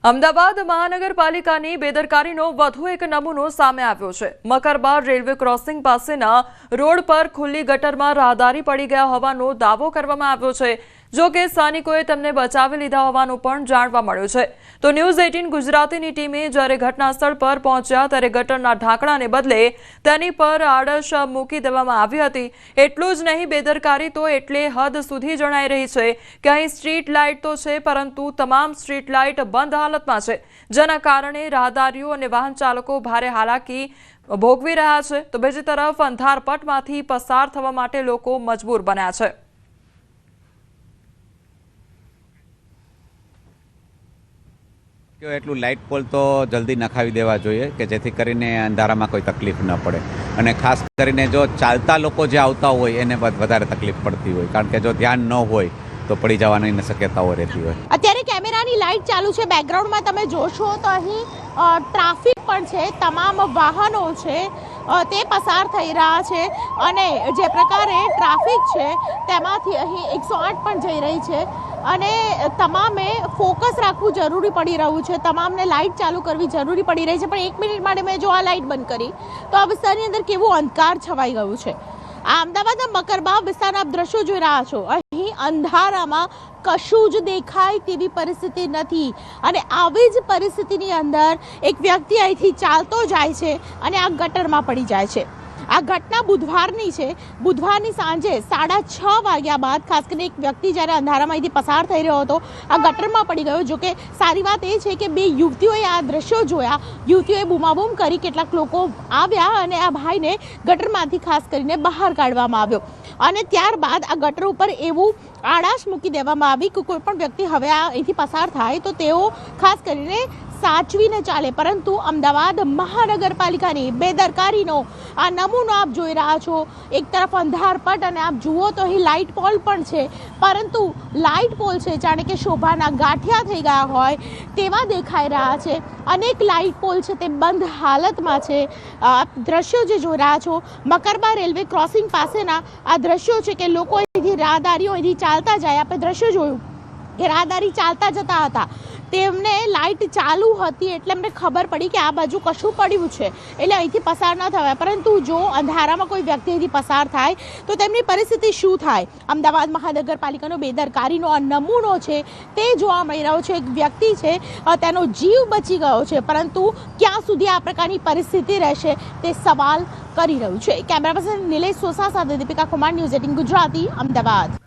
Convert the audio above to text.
અમદાવાદ મહાનગરપાલિકાની બેદરકારીનો વધુ એક નમૂનો સામે આવ્યો છે। મકરબાર રેલવે ક્રોસિંગ પાસેના રોડ પર ખુલ્લી ગટરમાં રાહદારી પડી ગયા હોવાનો દાવો કરવામાં આવ્યો છે। જો કે સ્થાનિકોએ તેમને બચાવી લીધા હોવાનું પણ જાણવા મળ્યું છે। તો ન્યૂઝ 18 ગુજરાતીની ટીમે જ્યારે ઘટના સ્થળ પર પહોંચ્યા ત્યારે ગટરના ઢાંકણાને બદલે તેની પર આડશ મૂકી દેવામાં આવી હતી। એટલું જ નહીં, બેદરકારી તો એટલે હદ સુધી જણાઈ રહી છે કે અહીં સ્ટ્રીટ લાઇટ તો છે, પરંતુ તમામ સ્ટ્રીટ લાઇટ બંધ હાલતમાં છે, જેના કારણે રાહદારીઓ અને વાહન ચાલકો ભારે હાલાકી ભોગવી રહ્યા છે। તો બીજી તરફ અંધારપટમાંથી પસાર થવા માટે લોકો મજબૂર બન્યા છે। એટલું લાઇટ પોલ તો જલ્દી નખાવી દેવા જોઈએ કે જેથી કરીને અંધારામાં કોઈ તકલીફ ન પડે, અને ખાસ કરીને જો ચાલતા લોકો જે આવતા હોય એને વધારે તકલીફ પડતી હોય, કારણ કે જો ધ્યાન ન હોય તો પડી જવાની શક્યતાઓ રહેતી હોય। અત્યારે કેમેરાની લાઇટ ચાલુ છે, બેકગ્રાઉન્ડમાં તમે જોશો તો અહીં ટ્રાફિક પણ છે, તમામ વાહનો છે તે પસાર થઈ રહ્યા છે, અને જે પ્રકારે ટ્રાફિક છે તેમાંથી અહીં 108 પણ જઈ રહી છે, અને તમામે ફોકસ રાખવું જરૂરી પડી રહ્યું છે, તમામને લાઇટ ચાલુ કરવી જરૂરી પડી રહી છે। પણ 1 મિનિટ માટે મેં જો આ લાઇટ બંધ કરી તો આ વિસ્તારની અંદર કેવું અંધકાર છવાઈ ગયું છે। આ અમદાવાદના મકરબાર વિસ્તારના આપ દ્રશ્યો જોઈ રહ્યા છો, અહીં અંધારામાં કશું જ દેખાય તેવી પરિસ્થિતિ નથી, અને આવી જ પરિસ્થિતિની અંદર એક વ્યક્તિ અહીંથી ચાલતો જાય છે અને આ ગટરમાં પડી જાય છે। આ ઘટના બુધવારની છે। બુધવારની સાંજે 6:30 વાગ્યા બાદ ખાસ કરીને એક વ્યક્તિ જ્યારે અંધારામાં અહીંથી પસાર થઈ રહ્યો હતો આ ગટરમાં પડી ગયો। જો કે સારી વાત એ છે કે બે યુવતીઓએ આ દ્રશ્યો જોયા, યુવતીઓએ બૂમાબૂમ કરી, કેટલાક લોકો આવ્યા અને આ ભાઈને ગટરમાંથી ખાસ કરીને બહાર કાઢવામાં આવ્યો, અને ત્યારબાદ આ ગટર ઉપર એવું આડાશ મૂકી દેવામાં આવી કે કોઈ પણ વ્યક્તિ હવે આ અહીંથી પસાર થાય તો તેઓ ખાસ કરીને સાચવીને ચાલે। પરંતુ અમદાવાદ મહાનગરપાલિકાની બેદરકારીનો આ નમૂનો આપ જોઈ રહ્યા છો। એક તરફ અંધારપટ, અને આપ જુઓ તો અહીં લાઇટ પોલ પણ છે, પરંતુ લાઇટ પોલ છે જાણે કે શોભાના ગાંઠિયા થઈ ગયા હોય તેવા દેખાઈ રહ્યા છે। અનેક લાઇટ પોલ છે તે બંધ હાલતમાં છે। આપ દ્રશ્યો જે જોઈ રહ્યા છો મકરબાર રેલવે ક્રોસિંગ પાસેના આ દ્રશ્યો છે કે લોકો અહીંથી રાહદારીઓ અહીંથી ચાલતા જાય। આપણે દ્રશ્યો જોયું કે રાહદારી ચાલતા જતા હતા, તેમને લાઇટ ચાલુ હતી એટલે એમને ખબર પડી કે આ બાજુ કશું પડ્યું છે, એટલે અહીંથી પસાર ન થવાય। પરંતુ જો અંધારામાં કોઈ વ્યક્તિ અહીંથી પસાર થાય તો તેમની પરિસ્થિતિ શું થાય? અમદાવાદ મહાનગરપાલિકાનો બેદરકારીનો આ નમૂનો છે તે જોવા મળી રહ્યો છે। એક વ્યક્તિ છે તેનો જીવ બચી ગયો છે, પરંતુ ક્યાં સુધી આ પ્રકારની પરિસ્થિતિ રહેશે તે સવાલ કરી રહ્યું છે। કેમેરા પર્સન નિલેશ સોસા સાથે દીપિકા કુમાર, ન્યૂઝ 18 ગુજરાતી, અમદાવાદ।